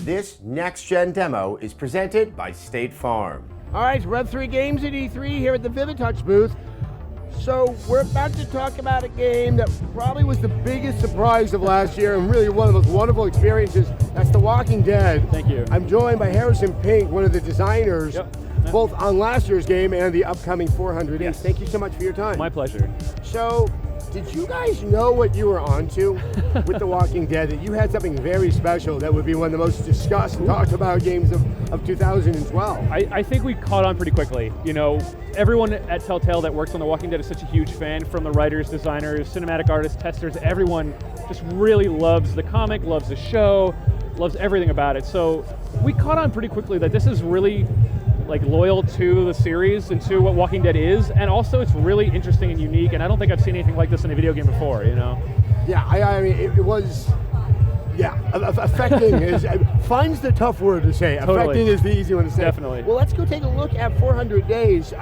This next-gen demo is presented by State Farm. All right, Rev3 Games at E3 here at the Vivitouch booth. So we're about to talk about a game that probably was the biggest surprise of last year and really one of the most wonderful experiences. That's The Walking Dead. Thank you. I'm joined by Harrison Pink, one of the designers, both on last year's game and the upcoming 400 Days. Thank you so much for your time. My pleasure. So, did you guys know what you were onto with The Walking Dead? That you had something very special that would be one of the most discussed and talked about games of 2012? I think we caught on pretty quickly. You know, everyone at Telltale that works on The Walking Dead is such a huge fan, from the writers, designers, cinematic artists, testers. Everyone just really loves the comic, loves the show, loves everything about it. So we caught on pretty quickly that this is really like loyal to the series and to what Walking Dead is, and also it's really interesting and unique, and I don't think I've seen anything like this in a video game before, you know? Yeah, I mean, it was, affecting is, finds the tough word to say. Totally. Affecting is the easy one to say. Definitely. Well, let's go take a look at 400 Days.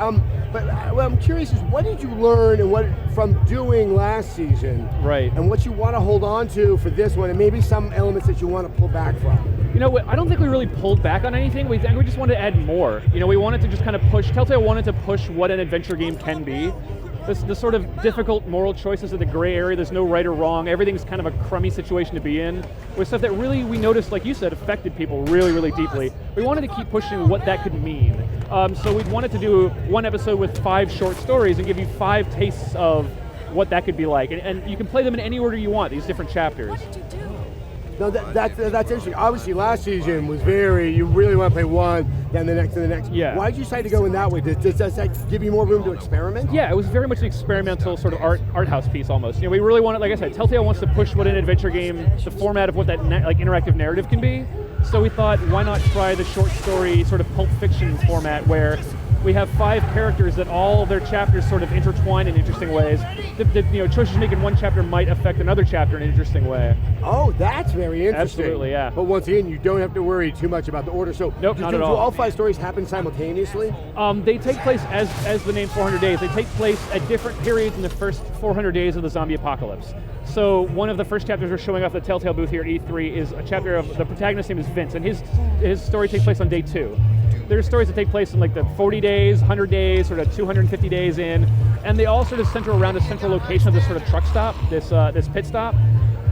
But what I'm curious is, what did you learn and what from doing last season? Right. And what you want to hold on to for this one, and maybe some elements that you want to pull back from? You know, I don't think we really pulled back on anything. We just wanted to add more. You know, we wanted to just kind of push, Telltale wanted to push what an adventure game can be. The sort of difficult moral choices of the gray area, there's no right or wrong, everything's kind of a crummy situation to be in, with stuff that really, we noticed, like you said, affected people really, really deeply. We wanted to keep pushing what that could mean. So we wanted to do one episode with 5 short stories and give you 5 tastes of what that could be like. And you can play them in any order you want, these different chapters. What did you do? No, that's interesting. Obviously, last season was you really want to play one, then the next, and the next. Yeah. Why did you decide to go in that way? Does that give you more room to experiment? Yeah, it was very much an experimental sort of art house piece almost. You know, we really wanted, like I said, Telltale wants to push what an adventure game, the format of what that like interactive narrative can be. So we thought, why not try the short story sort of Pulp Fiction format where we have 5 characters that all of their chapters sort of intertwine in interesting ways. The choices you make in one chapter might affect another chapter in an interesting way. Oh, that's very interesting. Absolutely, yeah. But once again, you don't have to worry too much about the order. So, nope, not at all. Do all 5 stories happen simultaneously? They take place, as the name 400 Days, they take place at different periods in the first 400 days of the zombie apocalypse. So one of the first chapters we're showing off the Telltale booth here at E3 is a chapter of, the protagonist's name is Vince, and his story takes place on day 2. There's stories that take place in like the 40 days, 100 days, sort of 250 days in, and they all sort of center around a central location of this sort of truck stop, this pit stop.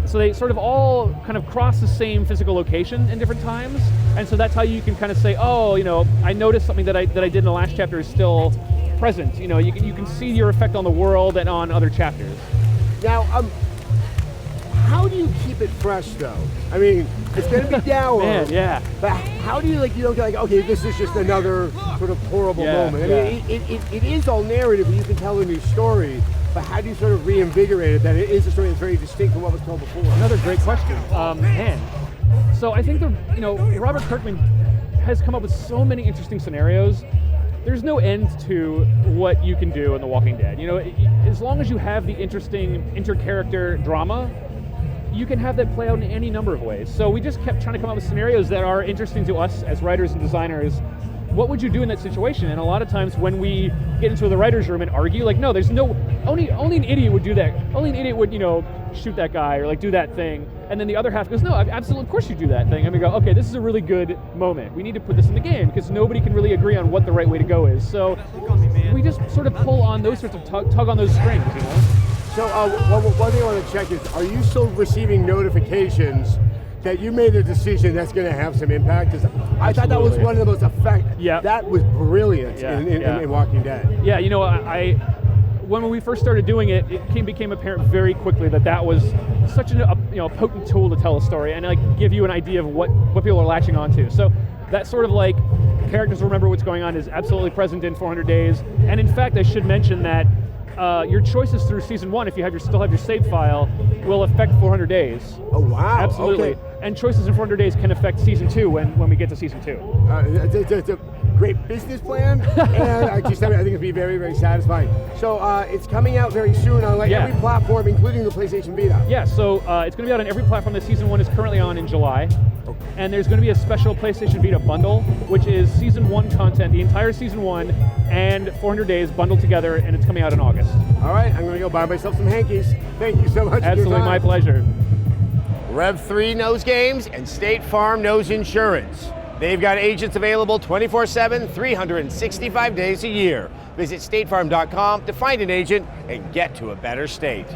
So they sort of all kind of cross the same physical location in different times, and so that's how you can kind of say, oh, you know, I noticed something that I did in the last chapter is still present. You know, you can see your effect on the world and on other chapters. Now, how do you keep it fresh though? I mean, it's going to be dour. Man, yeah. But how do you you don't get like, okay, this is just another sort of horrible moment. I mean, it is all narrative, and you can tell a new story. But how do you sort of reinvigorate it that it is a story that's very distinct from what was told before? Another great question. So I think Robert Kirkman has come up with so many interesting scenarios. There's no end to what you can do in The Walking Dead. You know, as long as you have the interesting inter-character drama, you can have that play out in any number of ways. So we just kept trying to come up with scenarios that are interesting to us as writers and designers. What would you do in that situation? And a lot of times when we get into the writer's room and argue, like, no, there's no, only an idiot would do that. Only an idiot would, shoot that guy or like do that thing. And then the other half goes, no, absolutely, of course you do that thing. And we go, okay, this is a really good moment. We need to put this in the game because nobody can really agree on what the right way to go is. So we just sort of pull on those sorts of tug on those strings, you know? So one thing I want to check is, are you still receiving notifications that you made a decision that's going to have some impact? Because I thought that was one of the most that was brilliant in Walking Dead. Yeah, you know, when we first started doing it, became apparent very quickly that was such a potent tool to tell a story and like give you an idea of what people are latching onto. So that sort of like characters remember what's going on is absolutely present in 400 Days. And in fact, I should mention that your choices through season 1, if you still have your save file, will affect 400 Days. Oh wow! Absolutely. Okay. And choices in 400 Days can affect season 2 when we get to season 2. It's a great business plan, and I think it'll be very, very satisfying. So it's coming out very soon on every platform, including the PlayStation Vita. Yeah. So it's going to be out on every platform that season 1 is currently on in July. Okay. And there's going to be a special PlayStation Vita bundle, which is season 1 content, the entire season 1 and 400 Days bundled together, and it's coming out in August. All right, I'm going to go buy myself some hankies. Thank you so much. Absolutely, my pleasure. Rev3 knows games, and State Farm knows insurance. They've got agents available 24/7, 365 days a year. Visit statefarm.com to find an agent and get to a better state.